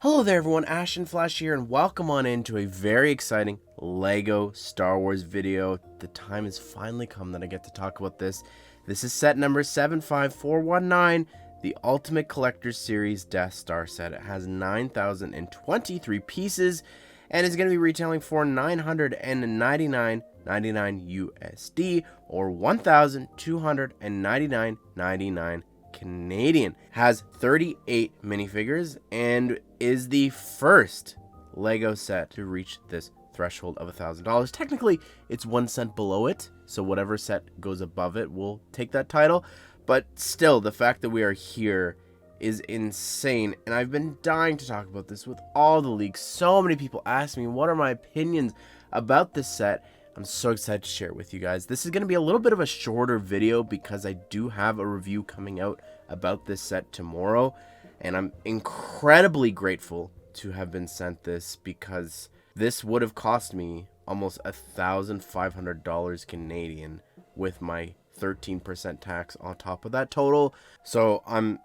Hello there everyone, Ash and Flash here, and welcome on into a very exciting LEGO Star Wars video. The time has finally come that I get to talk about this. This is set number 75419, the Ultimate Collector's Series Death Star set. It has 9,023 pieces and is going to be retailing for $999.99 USD or $1,299.99 Canadian. Has 38 minifigures and is the first LEGO set to reach this threshold of $1,000. Technically, it's 1 cent below it, so whatever set goes above it will take that title. But still, the fact that we are here is insane, and I've been dying to talk about this with all the leaks. So many people ask me what are my opinions about this set. I'm so excited to share it with you guys. This is going to be a little bit of a shorter video because I do have a review coming out about this set tomorrow, and I'm incredibly grateful to have been sent this because this would have cost me almost $1,500 Canadian with my 13% tax on top of that total. So I'm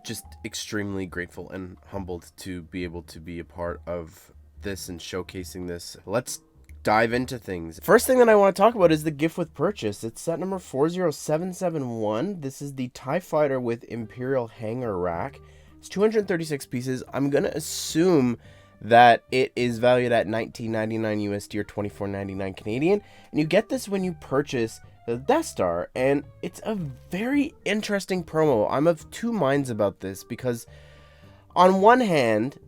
just extremely grateful and humbled to be able to be a part of this and showcasing this. Let's dive into things. First thing that I want to talk about is the gift with purchase. It's set number 40771. This is the TIE Fighter with Imperial Hanger Rack. It's 236 pieces. I'm going to assume that it is valued at $19.99 USD or $24.99 Canadian. And you get this when you purchase the Death Star. And it's a very interesting promo. I'm of two minds about this because on one hand,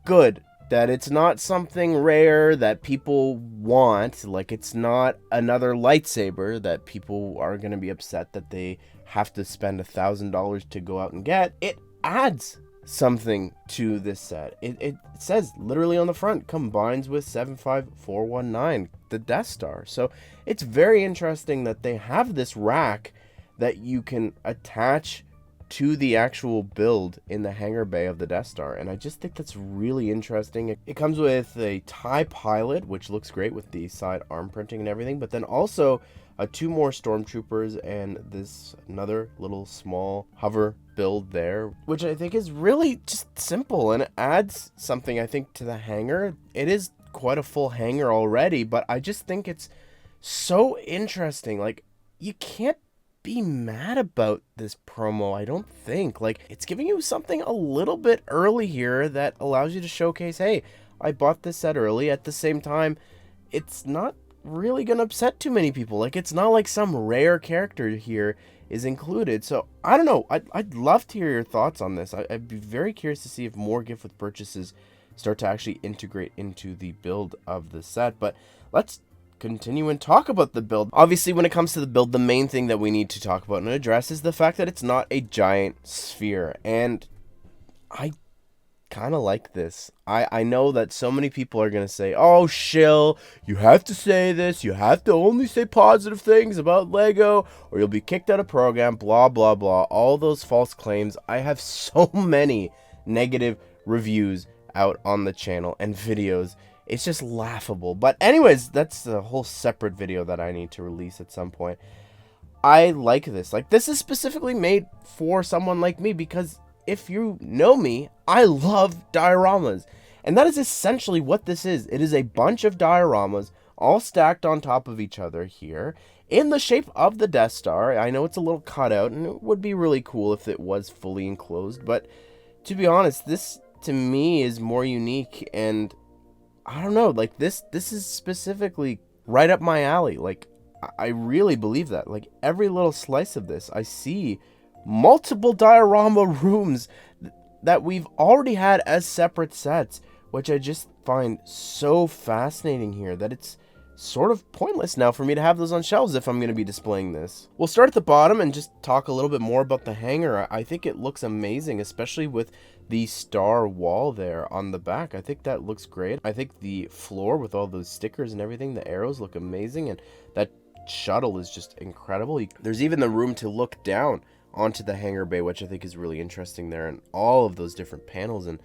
good that it's not something rare that people want, like it's not another lightsaber that people are going to be upset that they have to spend $1,000 to go out and get. It adds something to this set. It says literally on the front, combines with 75419, the Death Star. So it's very interesting that they have this rack that you can attach to the actual build in the hangar bay of the Death Star, and I just think that's really interesting. It comes with a TIE Pilot, which looks great with the side arm printing and everything, but then also two more stormtroopers and this another little small hover build there, which I think is really just simple, and it adds something I think to the hangar. It is quite a full hangar already, but I just think it's so interesting. Like, you can't be mad about this promo, I don't think. Like, it's giving you something a little bit early here that allows you to showcase, hey, I bought this set early. At the same time, it's not really gonna upset too many people. Like, it's not like some rare character here is included. So I don't know, I'd love to hear your thoughts on this. I'd be very curious to see if more gift with purchases start to actually integrate into the build of the set. But let's continue and talk about the build. Obviously, when it comes to the build, the main thing that we need to talk about and address is the fact that it's not a giant sphere, and I kind of like this. I know that so many people are gonna say, oh shill, you have to say this, you have to only say positive things about Lego or you'll be kicked out of program, blah blah blah, all those false claims. I have so many negative reviews out on the channel and videos. It's just laughable. But anyways, that's a whole separate video that I need to release at some point. I like this. Like, this is specifically made for someone like me because if you know me, I love dioramas. And that is essentially what this is. It is a bunch of dioramas all stacked on top of each other here in the shape of the Death Star. I know it's a little cut out and it would be really cool if it was fully enclosed. But to be honest, this to me is more unique, and I don't know, like this is specifically right up my alley. Like, I really believe that. Like, every little slice of this, I see multiple diorama rooms that we've already had as separate sets, which I just find so fascinating here that it's sort of pointless now for me to have those on shelves if I'm going to be displaying this. We'll start at the bottom and just talk a little bit more about the hangar. I think it looks amazing, especially with the star wall there on the back. I think that looks great. I think the floor with all those stickers and everything, the arrows look amazing, and that shuttle is just incredible. There's even the room to look down onto the hangar bay, which I think is really interesting there, and all of those different panels and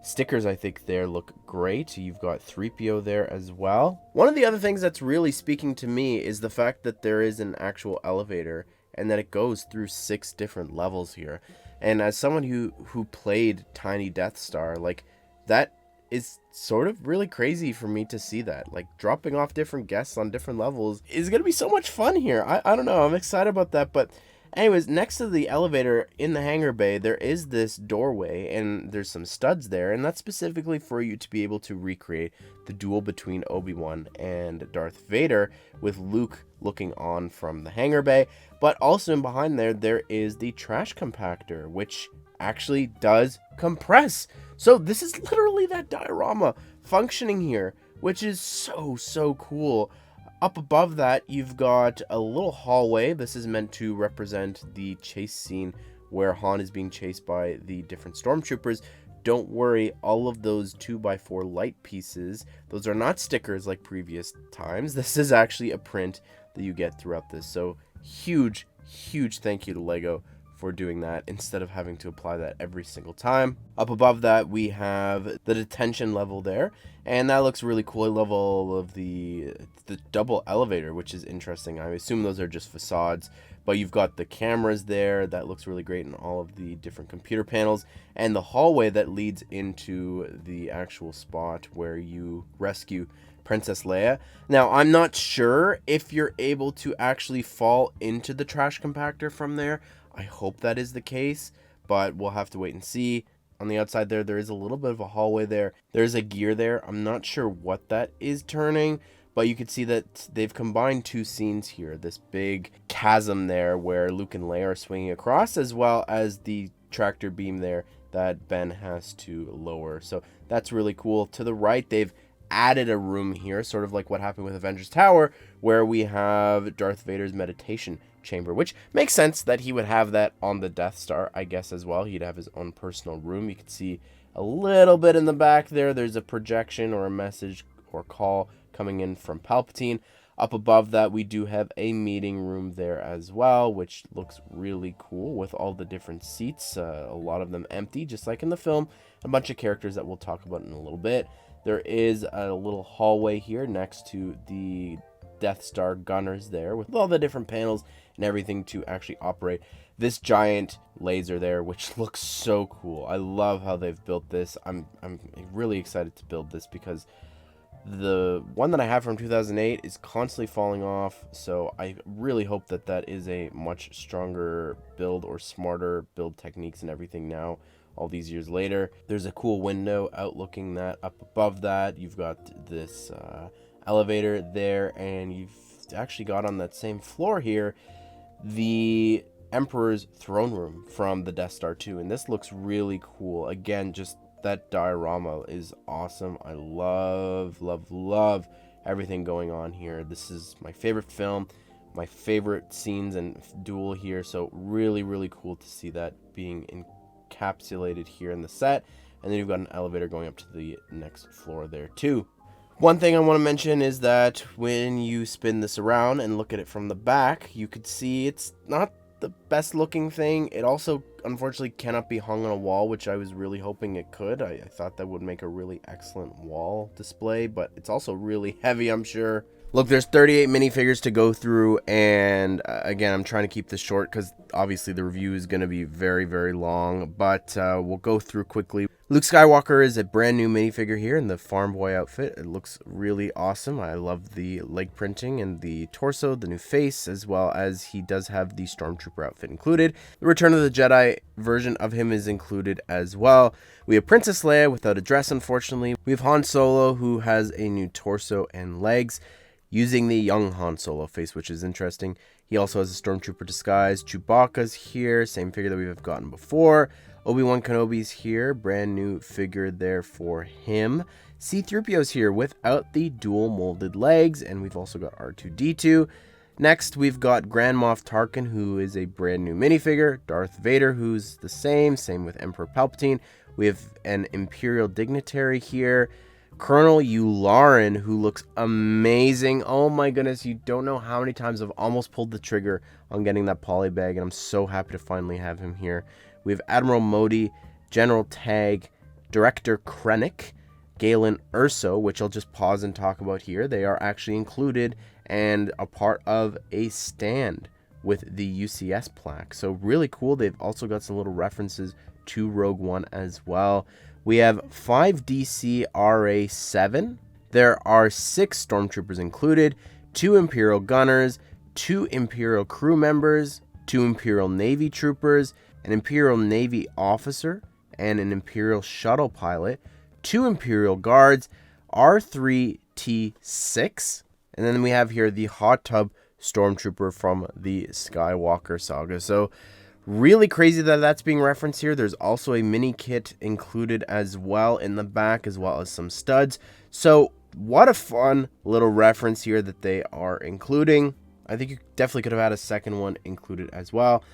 stickers I think there look great. You've got 3PO there as well. One of the other things that's really speaking to me is the fact that there is an actual elevator and that it goes through 6 different levels here. And as someone who played Tiny Death Star, like, that is sort of really crazy for me to see that. Like, dropping off different guests on different levels is going to be so much fun here. I don't know. I'm excited about that. But anyways, next to the elevator in the hangar bay, there is this doorway, and there's some studs there, and that's specifically for you to be able to recreate the duel between Obi-Wan and Darth Vader, with Luke looking on from the hangar bay. But also in behind there is the trash compactor, which actually does compress. So this is literally that diorama functioning here, which is so cool. Up above that, you've got a little hallway. This is meant to represent the chase scene where Han is being chased by the different stormtroopers. Don't worry, all of those 2x4 light pieces, those are not stickers like previous times. This is actually a print that you get throughout this. So huge thank you to LEGO for doing that instead of having to apply that every single time. Up above that, we have the detention level there, and that looks really cool. Level of the double elevator, which is interesting. I assume those are just facades, but you've got the cameras there. That looks really great, in all of the different computer panels, and the hallway that leads into the actual spot where you rescue Princess Leia. Now, I'm not sure if you're able to actually fall into the trash compactor from there. I hope that is the case, but we'll have to wait and see. On the outside there is a little bit of a hallway there. There's a gear there. I'm not sure what that is turning, but you can see that they've combined two scenes here. This big chasm there where Luke and Leia are swinging across, as well as the tractor beam there that Ben has to lower. So that's really cool. To the right, they've added a room here, sort of like what happened with Avengers Tower, where we have Darth Vader's meditation chamber, which makes sense that he would have that on the Death Star, I guess, as well. He'd have his own personal room. You can see a little bit in the back there's a projection or a message or call coming in from Palpatine. Up above that, we do have a meeting room there as well, which looks really cool with all the different seats, a lot of them empty, just like in the film. A bunch of characters that we'll talk about in a little bit. There is a little hallway here next to the Death Star gunners there, with all the different panels and everything to actually operate this giant laser there, which looks so cool. I love how they've built this. I'm really excited to build this, because the one that I have from 2008 is constantly falling off, so I really hope that that is a much stronger build, or smarter build techniques and everything now, all these years later. There's a cool window outlooking that. Up above that, you've got this elevator there, and you've actually got on that same floor here the Emperor's throne room from the Death Star 2, and this looks really cool. Again, just that diorama is awesome. I love everything going on here. This is my favorite film, my favorite scenes and duel here, so really cool to see that being encapsulated here in the set. And then you've got an elevator going up to the next floor there too. One thing I want to mention is that when you spin this around and look at it from the back, you could see it's not the best looking thing. It also unfortunately cannot be hung on a wall, which I was really hoping it could. I thought that would make a really excellent wall display, but it's also really heavy, I'm sure. Look, there's 38 minifigures to go through, and again, I'm trying to keep this short because obviously the review is going to be very long, but we'll go through quickly. Luke Skywalker is a brand new minifigure here in the farm boy outfit. It looks really awesome. I love the leg printing and the torso, the new face, as well as he does have the Stormtrooper outfit included. The Return of the Jedi version of him is included as well. We have Princess Leia without a dress, unfortunately. We have Han Solo, who has a new torso and legs, using the young Han Solo face, which is interesting. He also has a Stormtrooper disguise. Chewbacca's here, same figure that we've gotten before. Obi-Wan Kenobi's here, brand new figure there for him. C-3PO's here without the dual molded legs, and we've also got R2-D2. Next, we've got Grand Moff Tarkin, who is a brand new minifigure. Darth Vader, who's the same with Emperor Palpatine. We have an Imperial dignitary here. Colonel Yularen, who looks amazing. Oh my goodness, you don't know how many times I've almost pulled the trigger on getting that poly bag, and I'm so happy to finally have him here. We have Admiral Modi, General Tag, Director Krennic, Galen Erso, which I'll just pause and talk about here. They are actually included and a part of a stand with the UCS plaque. So really cool. They've also got some little references to Rogue One as well. We have 5 DC RA7. There are 6 stormtroopers included, 2 Imperial gunners, 2 Imperial crew members, 2 Imperial Navy troopers, an Imperial Navy officer, and an Imperial shuttle pilot, 2 Imperial guards, R3T6, and then we have here the hot tub stormtrooper from the Skywalker saga. So really crazy that that's being referenced here. There's also a mini kit included as well in the back, as well as some studs. So what a fun little reference here that they are including. I think you definitely could have had a second one included as well.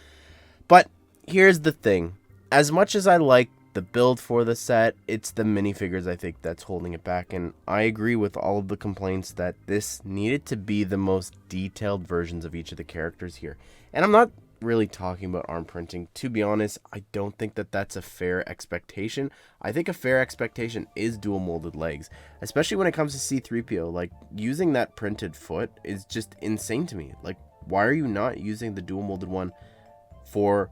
But here's the thing. As much as I like the build for the set, it's the minifigures I think that's holding it back. And I agree with all of the complaints that this needed to be the most detailed versions of each of the characters here. And I'm not really talking about arm printing. To be honest, I don't think that that's a fair expectation. I think a fair expectation is dual molded legs, especially when it comes to C-3PO. Like, using that printed foot is just insane to me. Like, why are you not using the dual molded one for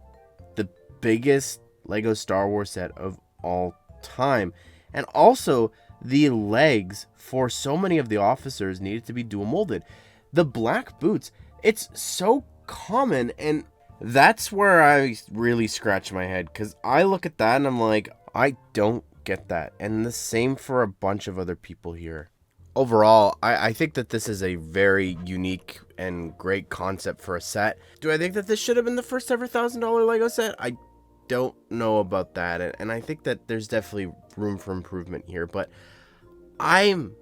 the biggest Lego Star Wars set of all time? And also, the legs for so many of the officers needed to be dual molded. The black boots, it's so common, and that's where I really scratch my head, because I look at that and I'm like, I don't get that. And the same for a bunch of other people here. Overall, I think that this is a very unique and great concept for a set. Do I think that this should have been the first ever $1,000 Lego set? I don't know about that, and I think that there's definitely room for improvement here, but I'm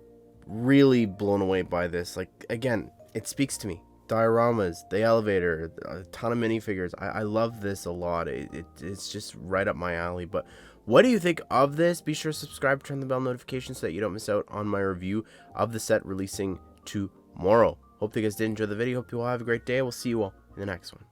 really blown away by this. Like, again, it speaks to me. Dioramas, the elevator, a ton of minifigures. I love this a lot. It's just right up my alley. But what do you think of this? Be sure to subscribe, turn the bell notification so that you don't miss out on my review of the set releasing tomorrow. Hope you guys did enjoy the video. Hope you all have a great day. We'll see you all in the next one.